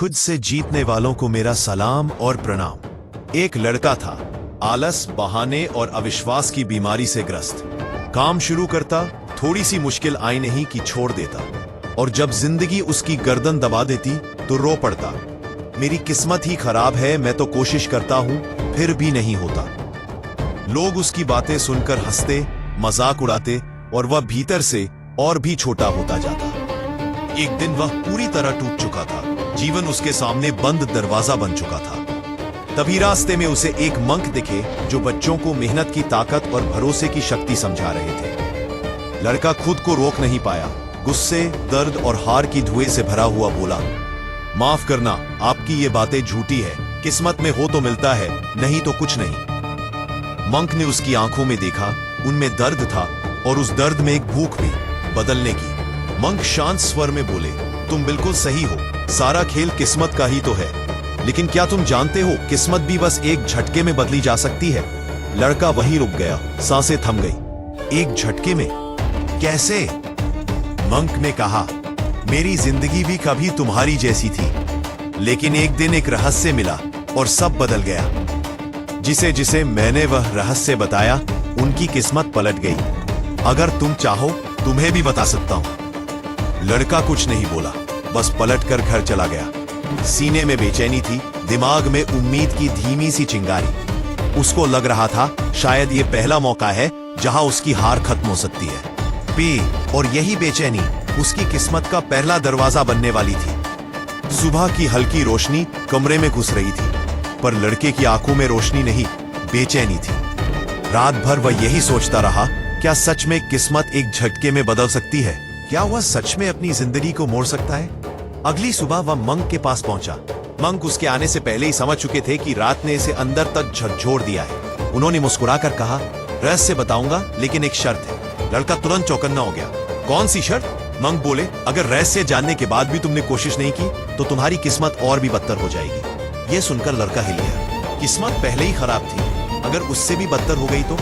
खुद से जीतने वालों को मेरा सलाम और प्रणाम। एक लड़का था, आलस, बहाने और अविश्वास की बीमारी से ग्रस्त। काम शुरू करता, थोड़ी सी मुश्किल आई नहीं कि छोड़ देता, और जब जिंदगी उसकी गर्दन दबा देती तो रो पड़ता, मेरी किस्मत ही खराब है, मैं तो कोशिश करता हूं फिर भी नहीं होता। लोग उसकी बातें सुनकर हंसते, मजाक उड़ाते और वह भीतर से और भी छोटा होता जाता। एक दिन वह पूरी तरह टूट चुका था, जीवन उसके सामने बंद दरवाजा बन चुका था। तभी रास्ते में उसे एक मंक दिखे जो बच्चों को मेहनत की ताकत और भरोसे की शक्ति समझा रहे थे। लड़का खुद को रोक नहीं पाया, गुस्से, दर्द और हार की धुएं से भरा हुआ बोला, माफ करना, आपकी ये बातें झूठी है, किस्मत में हो तो मिलता है, नहीं तो कुछ नहीं। मंक ने उसकी आंखों में देखा, उनमें दर्द था और उस दर्द में एक भूख भी बदलने की। मंक शांत स्वर में बोले, तुम बिल्कुल सही हो, सारा खेल किस्मत का ही तो है, लेकिन क्या तुम जानते हो किस्मत भी बस एक झटके में बदली जा सकती है। लड़का वहीं रुक गया, सांसें थम गई। एक झटके में? कैसे? मंक ने कहा, मेरी जिंदगी भी कभी तुम्हारी जैसी थी, लेकिन एक दिन एक रहस्य मिला और सब बदल गया। जिसे जिसे मैंने वह रहस्य बताया, उनकी किस्मत पलट गई। अगर तुम चाहो तुम्हें भी बता सकता हूं। लड़का कुछ नहीं बोला, बस पलटकर घर चला गया। सीने में बेचैनी थी, दिमाग में उम्मीद की धीमी सी चिंगारी। उसको लग रहा था शायद ये पहला मौका है जहां उसकी हार खत्म हो सकती है। और यही बेचैनी उसकी किस्मत का पहला दरवाजा बनने वाली थी। सुबह की हल्की रोशनी कमरे में घुस रही थी, पर लड़के की आंखों में रोशनी नहीं, बेचैनी थी। रात भर वह यही सोचता रहा, क्या सच में किस्मत एक झटके में बदल सकती है? क्या वह सच में अपनी जिंदगी को मोड़ सकता है? अगली सुबह वह मंक के पास पहुंचा। मंक उसके आने से पहले ही समझ चुके थे कि रात ने इसे अंदर तक झकझोर दिया है। उन्होंने मुस्कुराकर कहा, रहस्य बताऊंगा, लेकिन एक शर्त है। लड़का तुरंत चौकन्ना हो गया। कौन सी शर्त? मंक बोले, अगर रहस्य जानने के बाद भी तुमने कोशिश नहीं की तो तुम्हारी किस्मत और भी बदतर हो जाएगी। यह सुनकर लड़का हिल गया। किस्मत पहले ही खराब थी, अगर उससे भी बदतर हो गई तो?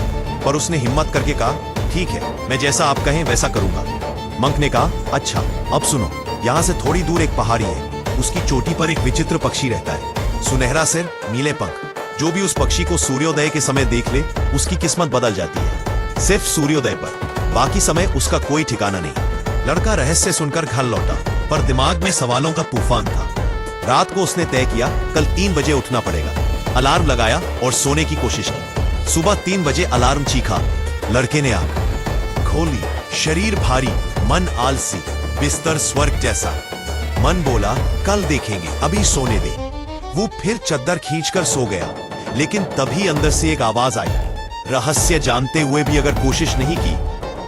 पर उसने हिम्मत करके कहा, ठीक है, मैं जैसा आप कहें वैसा करूंगा। मंक ने कहा, अच्छा, अब सुनो, यहाँ से थोड़ी दूर एक पहाड़ी है, उसकी चोटी पर एक विचित्र पक्षी रहता है, सुनहरा सिर, नीले पंख। जो भी उस पक्षी को सूर्योदय के समय देख ले, उसकी किस्मत बदल जाती है। सिर्फ सूर्योदय पर, बाकी समय उसका कोई ठिकाना नहीं। लड़का रहस्य सुनकर घर लौटा, पर दिमाग में सवालों का तूफान था। रात को उसने तय किया, कल 3 बजे उठना पड़ेगा। अलार्म लगाया और सोने की कोशिश की। सुबह 3 बजे अलार्म चीखा। लड़के ने आंख खोली, शरीर भारी, मन आलसी, बिस्तर स्वर्ग जैसा। मन बोला, कल देखेंगे, अभी सोने दे। वो फिर चद्दर खींचकर सो गया, लेकिन तभी अंदर से एक आवाज आई, रहस्य जानते हुए भी अगर कोशिश नहीं की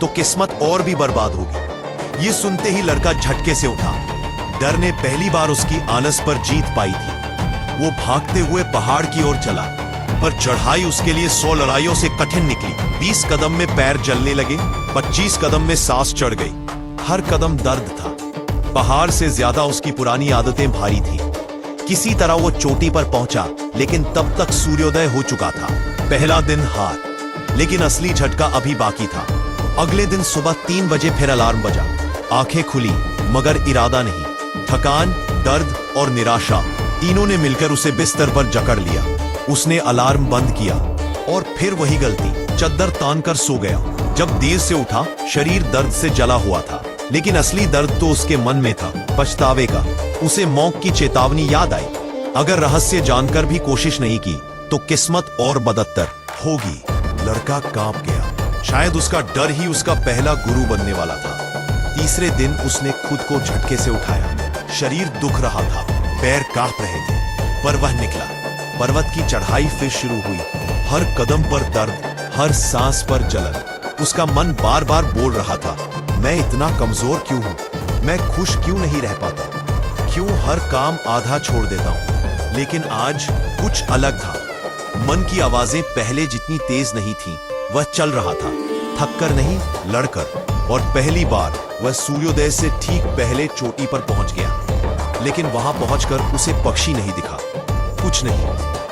तो किस्मत और भी बर्बाद होगी। ये सुनते ही लड़का झटके से उठा। डर ने पहली बार उसकी आलस पर जीत पाई थी। वो भागते हुए पहाड़ की ओर चला, पर चढ़ाई उसके लिए 100 लड़ाइयों से कठिन निकली। 20 कदम में पैर जलने लगे, 25 कदम में सांस चढ़ गई। हर कदम दर्द था। पहाड़ से ज्यादा उसकी पुरानी आदतें भारी थी। किसी तरह वो चोटी पर पहुंचा, लेकिन तब तक सूर्योदय हो चुका था। पहला दिन हार, लेकिन असली झटका अभी बाकी था। अगले दिन सुबह 3 बजे फिर अलार्म बजा। आंखें खुली, मगर इरादा नहीं। थकान, दर्द और निराशा तीनों ने मिलकर उसे बिस्तर पर जकड़ लिया। उसने अलार्म बंद किया और फिर वही गलती, चद्दर तानकर सो गया। जब देर से उठा, शरीर दर्द से जला हुआ था, लेकिन असली दर्द तो उसके मन में था, पछतावे का। उसे मौत की चेतावनी याद आई, अगर रहस्य जानकर भी कोशिश नहीं की तो किस्मत और बदतर होगी। लड़का कांप गया, शायद उसका डर ही उसका पहला गुरु बनने वाला था। तीसरे दिन उसने खुद को झटके से उठाया। शरीर दुख रहा था, पैर कांप रहे थे, पर वह निकला। पर्वत की चढ़ाई फिर शुरू हुई। हर कदम पर दर्द, हर सांस पर जलन। उसका मन बार बार बोल रहा था, मैं इतना कमजोर क्यों हूं? मैं खुश क्यों नहीं रह पाता? क्यों हर काम आधा छोड़ देता हूं? लेकिन आज कुछ अलग था। मन की आवाजें पहले जितनी तेज नहीं थीं, वह चल रहा था, थककर नहीं, लड़कर। और पहली बार वह सूर्योदय से ठीक पहले चोटी पर पहुंच गया। लेकिन वहां पहुंचकर उसे पक्षी नहीं दिखा, कुछ नहीं,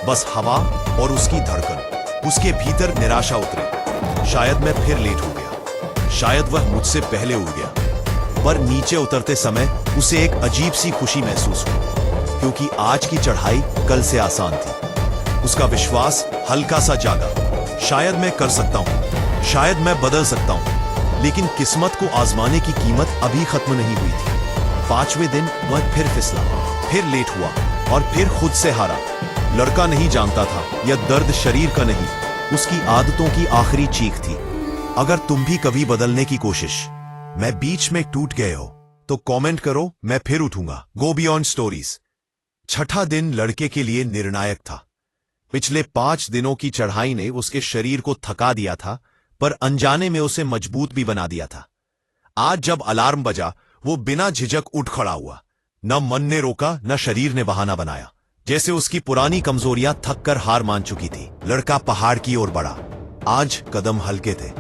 बस हवा और उसकी धड़कन। उसके भीतर निराशा उतरी। शायद मैं फिर लेट हो गया, शायद वह मुझसे पहले उड़ गया। पर नीचे उतरते समय उसे एक अजीब सी खुशी महसूस हुई। क्योंकि आज की चढ़ाई कल से आसान थी। उसका विश्वास हल्का सा जागा। शायद मैं कर सकता हूं, शायद मैं बदल सकता हूं। लेकिन किस्मत को आजमाने की कीमत अभी खत्म नहीं हुई थी। 5वें दिन वह फिर फिसला, फिर लेट हुआ और फिर खुद से हारा। लड़का नहीं जानता था यह दर्द शरीर का नहीं, उसकी आदतों की आखिरी चीख थी। अगर तुम भी कभी बदलने की कोशिश मैं बीच में टूट गए हो तो कमेंट करो, मैं फिर उठूंगा। Go beyond stories. छठा दिन लड़के के लिए निर्णायक था। पिछले 5 दिनों की चढ़ाई ने उसके शरीर को थका दिया था, पर अनजाने में उसे मजबूत भी बना दिया था। आज जब अलार्म बजा, वो बिना झिझक उठ खड़ा हुआ। न मन ने रोका, न शरीर ने बहाना बनाया। जैसे उसकी पुरानी कमजोरियां थक कर हार मान चुकी थी। लड़का पहाड़ की ओर बढ़ा। आज कदम हल्के थे,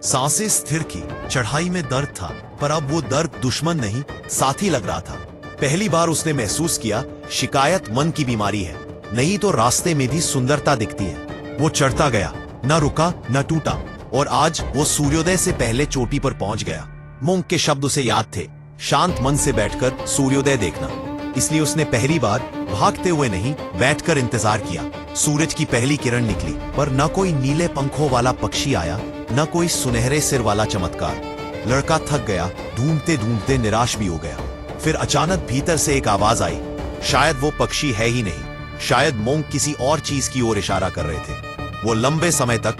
सांसें स्थिर की। चढ़ाई में दर्द था, पर अब वो दर्द दुश्मन नहीं, साथी लग रहा था। पहली बार उसने महसूस किया, शिकायत मन की बीमारी है, नहीं तो रास्ते में भी सुंदरता दिखती है। वो चढ़ता गया, न रुका न टूटा, और आज वो सूर्योदय से पहले चोटी पर पहुंच गया। मोंक के शब्द उसे याद थे, शांत मन से बैठकर सूर्योदय देखना। इसलिए उसने पहली बार भागते हुए नहीं, बैठकर इंतजार किया। सूरज की पहली किरण निकली, पर न कोई नीले पंखों वाला पक्षी आया, न कोई सुनहरे सिर वाला चमत्कार। लड़का थक गया, ढूंढते ढूंढते निराश भी हो गया। फिर अचानक भीतर से एक आवाज आई। शायद वो पक्षी है ही नहीं, शायद मोंक किसी और चीज की ओर इशारा कर रहे थे। वो लंबे समय तक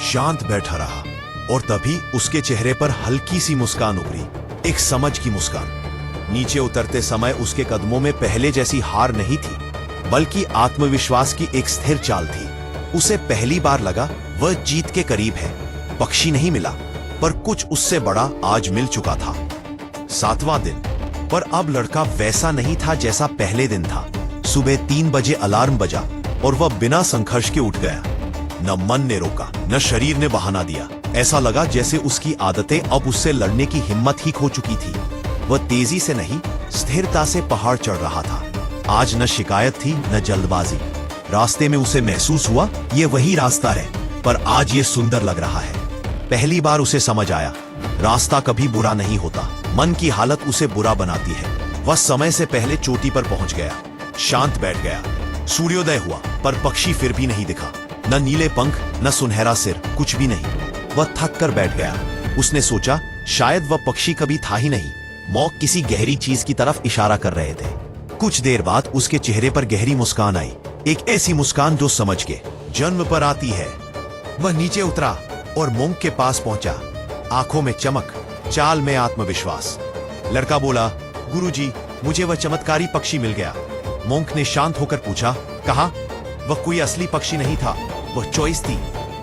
शांत बैठा रहा, और तभी उसके चेहरे पर हल्की सी मुस्कान उभरी, एक समझ की मुस्कान। नीचे उतरते समय उसके कदमों में पहले जैसी हार नहीं थी, बल्कि आत्मविश्वास की एक स्थिर चाल थी। उसे पहली बार लगा वह जीत के करीब है। पक्षी नहीं मिला, पर कुछ उससे बड़ा आज मिल चुका था। 7वां दिन, पर अब लड़का वैसा नहीं था जैसा पहले दिन था। सुबह 3 बजे अलार्म बजा और वह बिना संघर्ष के उठ गया। न मन ने रोका, न शरीर ने बहाना दिया। ऐसा लगा जैसे उसकी आदतें अब उससे लड़ने की हिम्मत ही खो चुकी थी। वह तेजी से नहीं, स्थिरता से पहाड़ चढ़ रहा था। आज न शिकायत थी न जल्दबाजी। रास्ते में उसे महसूस हुआ ये वही रास्ता है, पर आज ये सुंदर लग रहा है। पहली बार उसे समझ आया, रास्ता कभी बुरा नहीं होता, मन की हालत उसे बुरा बनाती है। वह समय से पहले चोटी पर पहुंच गया, शांत बैठ गया। सूर्योदय हुआ, पर पक्षी फिर भी नहीं दिखा। न नीले पंख, न सुनहरा सिर, कुछ भी नहीं। वह थक कर बैठ गया। उसने सोचा, शायद वह पक्षी कभी था ही नहीं। मौक किसी गहरी चीज की तरफ इशारा कर रहे थे। कुछ देर बाद उसके चेहरे पर गहरी मुस्कान आई, एक ऐसी मुस्कान जो समझ के जन्म पर आती है। वह नीचे उतरा और मोंक के पास पहुंचा। आंखों में चमक, चाल में आत्मविश्वास। लड़का बोला, गुरुजी, मुझे वह चमत्कारी पक्षी मिल गया। मोंक ने शांत होकर पूछा, कहा? वह कोई असली पक्षी नहीं था, वह चॉइस थी।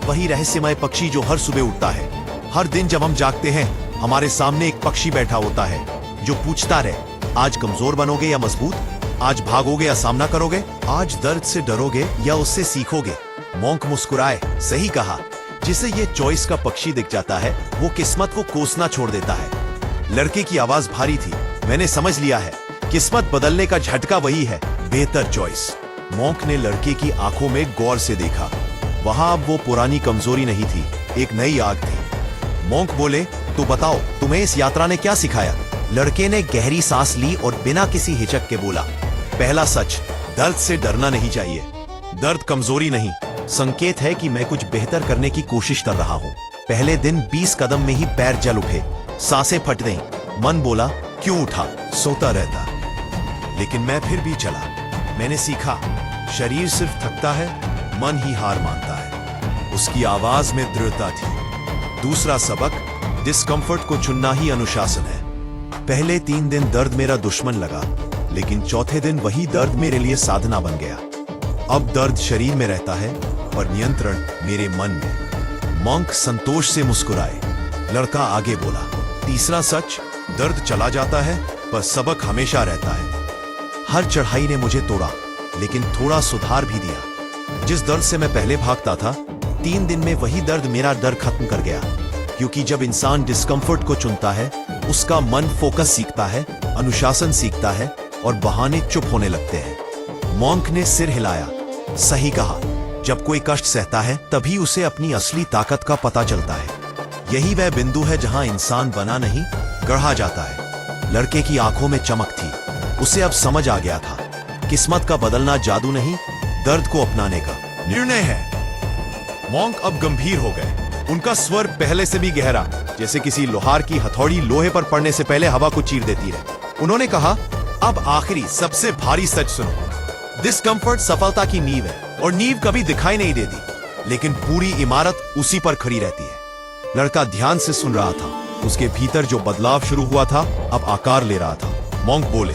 वही रहस्यमय पक्षी जो हर सुबह उठता है। हर दिन जब हम जागते हैं, हमारे सामने एक पक्षी बैठा होता है जो पूछता रहे, आज कमजोर बनोगे या मजबूत? आज भागोगे या सामना करोगे? आज दर्द से डरोगे या उससे सीखोगे? मोंक मुस्कुराए, सही कहा। जिसे ये चॉइस का पक्षी दिख जाता है, वो किस्मत को कोसना छोड़ देता है। लड़के की आवाज भारी थी, मैंने समझ लिया है, किस्मत बदलने का झटका वही है, बेहतर चॉइस। मोंक ने लड़के की आंखों में गौर से देखा। वहां अब वो पुरानी कमजोरी नहीं थी, एक नई आग थी। मोंक बोले, तो बताओ, तुम्हें इस यात्रा ने क्या सिखाया? लड़के ने गहरी सांस ली और बिना किसी हिचक के बोला, पहला सच, दर्द से डरना नहीं चाहिए। दर्द कमजोरी नहीं, संकेत है कि मैं कुछ बेहतर करने की कोशिश कर रहा हूं। पहले दिन 20 कदम में ही पैर जल उठे, सांसें फट गईं। मन बोला, क्यों उठा, सोता रहता। लेकिन मैं फिर भी चला। मैंने सीखा, शरीर सिर्फ थकता है, मन ही हार मानता है। उसकी आवाज में दृढ़ता थी। दूसरा सबक, डिस्कंफर्ट को चुनना ही अनुशासन है। पहले 3 दिन दर्द मेरा दुश्मन लगा, लेकिन चौथे दिन वही दर्द मेरे लिए साधना बन गया। अब दर्द शरीर में रहता है, पर नियंत्रण मेरे मन में। मोंक संतोष से मुस्कुराए। लड़का आगे बोला, तीसरा सच, दर्द चला जाता है, पर सबक हमेशा रहता है। हर चढ़ाई ने मुझे तोड़ा, लेकिन थोड़ा सुधार भी दिया। जिस दर्द से मैं पहले भागता था, 3 दिन में वही दर्द मेरा डर खत्म कर गया। क्योंकि जब इंसान डिस्कंफर्ट को चुनता है, उसका मन फोकस सीखता है, अनुशासन सीखता है, और बहाने चुप होने लगते हैं। मोंक ने सिर हिलाया, सही कहा। जब कोई कष्ट सहता है, तभी उसे अपनी असली ताकत का पता चलता है। यही वह बिंदु है जहां इंसान बना नहीं, गढ़ा जाता है। लड़के की आंखों में चमक थी। उसे अब समझ आ गया था, किस्मत का बदलना जादू नहीं, दर्द को अपनाने का निर्णय है। मॉन्क अब गंभीर हो गए। उनका स्वर पहले से भी गहरा, जैसे किसी लोहार की हथौड़ी लोहे पर पड़ने से पहले हवा को चीर देती है। उन्होंने कहा, अब आखिरी सबसे भारी सच सुनो। डिस्कंफर्ट सफलता की नींव है, और नींव कभी दिखाई नहीं देती, लेकिन पूरी इमारत उसी पर खड़ी रहती है। लड़का ध्यान से सुन रहा था। उसके भीतर जो बदलाव शुरू हुआ था अब आकार ले रहा था। मॉन्क बोले,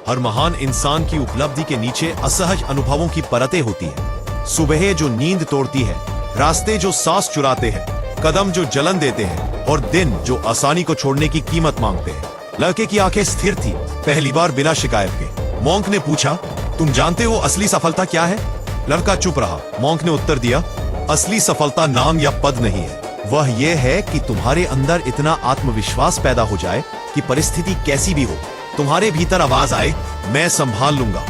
हर महान इंसान की उपलब्धि के नीचे असहज अनुभवों की परतें होती है। सुबह जो नींद तोड़ती है, रास्ते जो सांस चुराते हैं, कदम जो जलन देते हैं, और दिन जो आसानी को छोड़ने की कीमत मांगते हैं। लड़के की आंखें स्थिर थी, पहली बार बिना शिकायत के। मॉन्क ने पूछा, तुम जानते हो असली सफलता क्या है? लड़का चुप रहा। मॉन्क ने उत्तर दिया, असली सफलता नाम या पद नहीं है, वह यह है कि तुम्हारे अंदर इतना आत्मविश्वास पैदा हो जाए कि परिस्थिति कैसी भी हो, तुम्हारे भीतर आवाज आए, मैं संभाल लूंगा।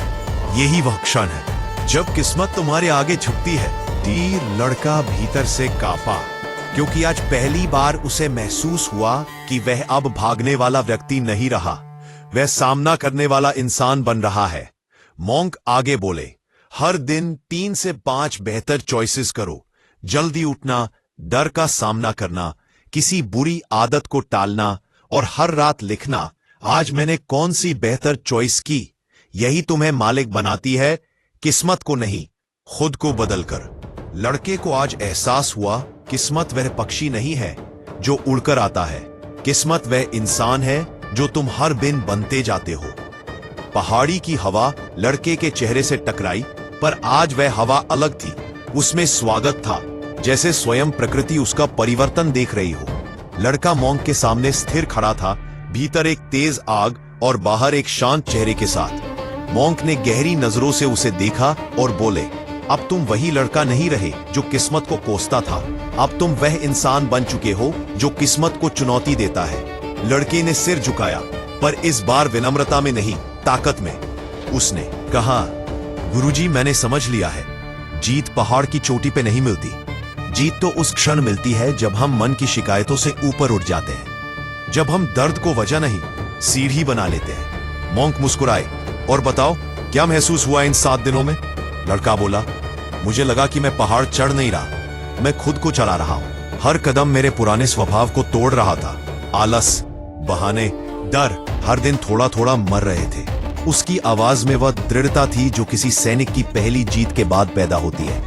यही वह क्षण है जब किस्मत तुम्हारे आगे झुकती है। तीर लड़का भीतर से कांपा, क्योंकि आज पहली बार उसे महसूस हुआ कि वह अब भागने वाला व्यक्ति नहीं रहा, वह सामना करने वाला इंसान बन रहा है। मॉन्क आगे बोले, हर दिन 3 से 5 बेहतर चॉइसेस करो। जल्दी उठना, डर का सामना करना, किसी बुरी आदत को टालना, और हर रात लिखना, आज मैंने कौन सी बेहतर चॉइस की। यही तुम्हें मालिक बनाती है, किस्मत को नहीं, खुद को बदलकर। लड़के को आज एहसास हुआ, किस्मत वह पक्षी नहीं है जो उड़कर आता है, किस्मत वह इंसान है जो तुम हर दिन बनते जाते हो। पहाड़ी की हवा लड़के के चेहरे से टकराई, पर आज वह हवा अलग थी। उसमें स्वागत था, जैसे स्वयं प्रकृति उसका परिवर्तन देख रही हो। लड़का मॉन्क के सामने स्थिर खड़ा था, भीतर एक तेज आग और बाहर एक शांत चेहरे के साथ। मॉन्क ने गहरी नजरों से उसे देखा और बोले, अब तुम वही लड़का नहीं रहे जो किस्मत को कोसता था, अब तुम वह इंसान बन चुके हो जो किस्मत को चुनौती देता है। लड़के ने सिर झुकाया, पर इस बार विनम्रता में नहीं, ताकत में। उसने कहा, गुरुजी, मैंने समझ लिया है, जीत पहाड़ की चोटी पे नहीं मिलती। जीत तो उस क्षण मिलती है जब हम मन की शिकायतों से ऊपर उठ जाते हैं, जब हम दर्द को वजह नहीं, सीढ़ी बना लेते हैं। मॉन्क मुस्कुराए, और बताओ, क्या महसूस हुआ इन 7 दिनों में? लड़का बोला, मुझे लगा कि मैं पहाड़ चढ़ नहीं रहा, मैं खुद को चला रहा हूं। हर कदम मेरे पुराने स्वभाव को तोड़ रहा था। आलस, बहाने, डर हर दिन थोड़ा थोड़ा मर रहे थे। उसकी आवाज में वह दृढ़ता थी जो किसी सैनिक की पहली जीत के बाद पैदा होती है।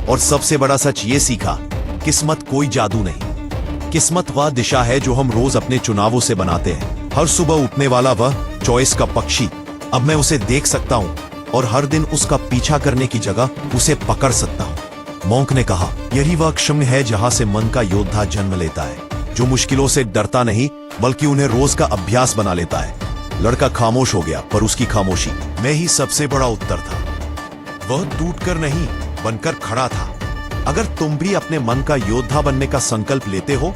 और सबसे बड़ा सच ये सीखा, किस्मत कोई जादू नहीं, किस्मत वह दिशा है जो हम रोज अपने चुनावों से बनाते हैं। हर सुबह उठने वाला वह चॉइस का पक्षी, अब मैं उसे देख सकता हूं, और हर दिन उसका पीछा करने की जगह उसे पकड़ सकता हूं। मॉन्क ने कहा, यही वह क्षण है जहां से मन का योद्धा जन्म लेता है, जो मुश्किलों से डरता नहीं बल्कि उन्हें रोज का अभ्यास बना लेता है। लड़का खामोश हो गया, पर उसकी खामोशी में ही सबसे बड़ा उत्तर था। वह टूटकर नहीं, बनकर खड़ा था। अगर तुम भी अपने मन का योद्धा बनने का संकल्प लेते हो,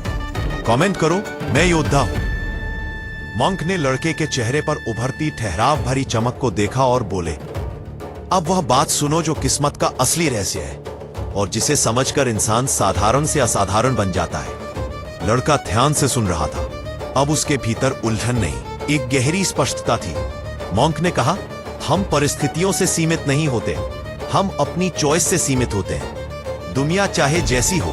कमेंट करो, मैं योद्धा हूं। मॉन्क ने लड़के के चेहरे पर उभरती ठहराव भरी चमक को देखा और बोले, अब वह बात सुनो जो किस्मत का असली रहस्य है, और जिसे समझकर इंसान साधारण से असाधारण बन जाता है। लड़का ध्यान से सुन रहा था। अब उसके भीतर उलझन नहीं, एक गहरी स्पष्टता थी। मॉन्क ने कहा, हम परिस्थितियों से सीमित नहीं होते, हम अपनी चॉइस से सीमित होते हैं। दुनिया चाहे जैसी हो,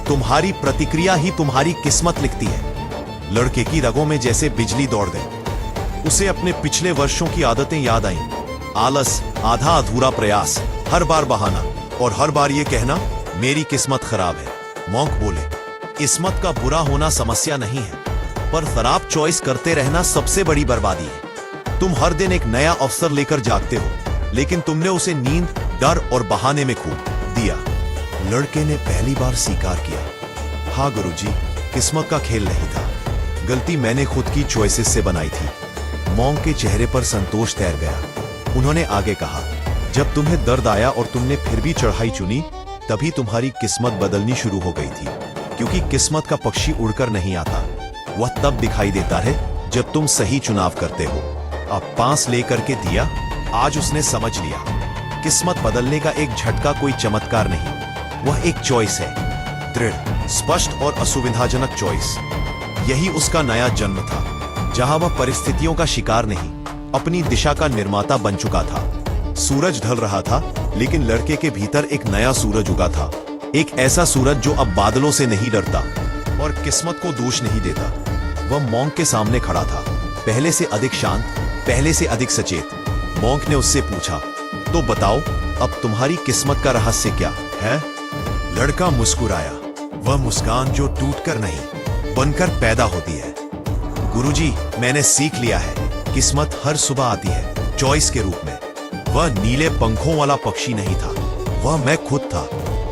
तुम्हारी प्रतिक्रिया ही तुम्हारी किस्मत लिखती है। लड़के की रगों में जैसे बिजली दौड़ गई। उसे अपने पिछले वर्षों की आदतें याद आईं। आलस, आधा अधूरा प्रयास, हर बार बहाना, और हर बार ये कहना, मेरी किस्मत खराब है। मॉन्क बोले, किस्मत का बुरा होना समस्या नहीं है, पर खराब चॉइस करते रहना सबसे बड़ी बर्बादी है। तुम हर दिन एक नया अवसर लेकर जागते हो, लेकिन तुमने उसे नींद, डर और बहाने में खो दिया। लड़के ने पहली बार स्वीकार किया, हाँ गुरुजी, किस्मत का खेल नहीं था, गलती मैंने खुद की चॉइसेस से बनाई थी। मॉन्क के चेहरे पर संतोष तैर गया। उन्होंने आगे कहा, जब तुम्हें दर्द आया और तुमने फिर भी चढ़ाई चुनी, तभी तुम्हारी किस्मत बदलनी शुरू हो गई थी। क्योंकि किस्मत का पक्षी उड़कर नहीं आता, वह तब दिखाई देता है जब तुम सही चुनाव करते हो। अब 5 लेकर के दिया, आज उसने समझ लिया, किस्मत बदलने का एक झटका कोई चमत्कार नहीं, वह एक चॉइस है, दृढ़, स्पष्ट और असुविधाजनक चॉइस। यही उसका नया जन्म था, जहां वह परिस्थितियों का शिकार नहीं, अपनी दिशा का निर्माता बन चुका था। सूरज ढल रहा था, लेकिन लड़के के भीतर एक नया सूरज उगा था। एक ऐसा सूरज जो अब बादलों से नहीं डरता और किस्मत को दोष नहीं देता। वह मॉन्क के सामने खड़ा था, पहले से अधिक शांत, पहले से अधिक सचेत। मॉन्क ने उससे पूछा, तो बताओ, अब तुम्हारी किस्मत का रहस्य क्या है? लड़का मुस्कुराया, वह मुस्कान जो टूटकर नहीं, बनकर पैदा होती है। गुरुजी, मैंने सीख लिया है, किस्मत हर सुबह आती है, चॉइस के रूप में। वह नीले पंखों वाला पक्षी नहीं था, वह मैं खुद था।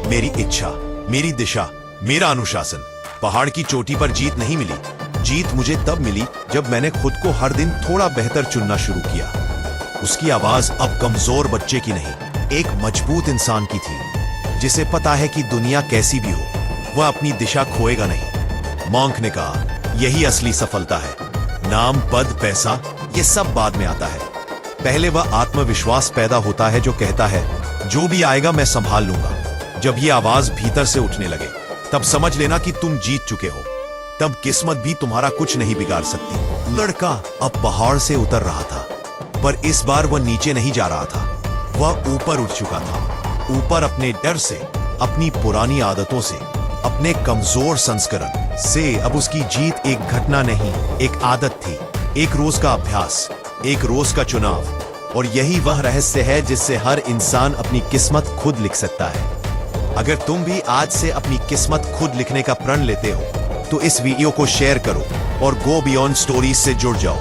मेरी इच्छा, मेरी दिशा, मेरा अनुशासन। पहाड़ की चोटी पर जीत नहीं मिली। जीत मुझे तब मिली जब मैंने खुद को हर दिन थोड़ा बेहतर चुनना शुरू किया। उसकी आवाज अब कमजोर बच्चे की नहीं, एक मजबूत इंसान की थी, जिसे पता है कि दुनिया कैसी भी हो, वह अपनी दिशा खोएगा नहीं। मॉन्क ने कहा, यही असली सफलता है। नाम, पद, पैसा, ये सब बाद में आता है। पहले वह आत्मविश्वास पैदा होता है जो कहता है, जो भी आएगा मैं संभाल लूंगा। जब ये आवाज भीतर से उठने लगे, तब समझ लेना कि तुम जीत चुके हो। तब किस्मत भी तुम्हारा कुछ नहीं बिगाड़ सकती। लड़का अब पहाड़ से उतर रहा था, पर इस बार वह नीचे नहीं जा रहा था, वह ऊपर उठ चुका था। ऊपर अपने डर से, अपनी पुरानी आदतों से, अपने कमजोर संस्करण से। अब उसकी जीत एक घटना नहीं, एक आदत थी, एक रोज का अभ्यास, एक रोज का चुनाव। और यही वह रहस्य है जिससे हर इंसान अपनी किस्मत खुद लिख सकता है। अगर तुम भी आज से अपनी किस्मत खुद लिखने का प्रण लेते हो, तो इस वीडियो को शेयर करो और गो बियॉन्ड स्टोरीज से जुड़ जाओ।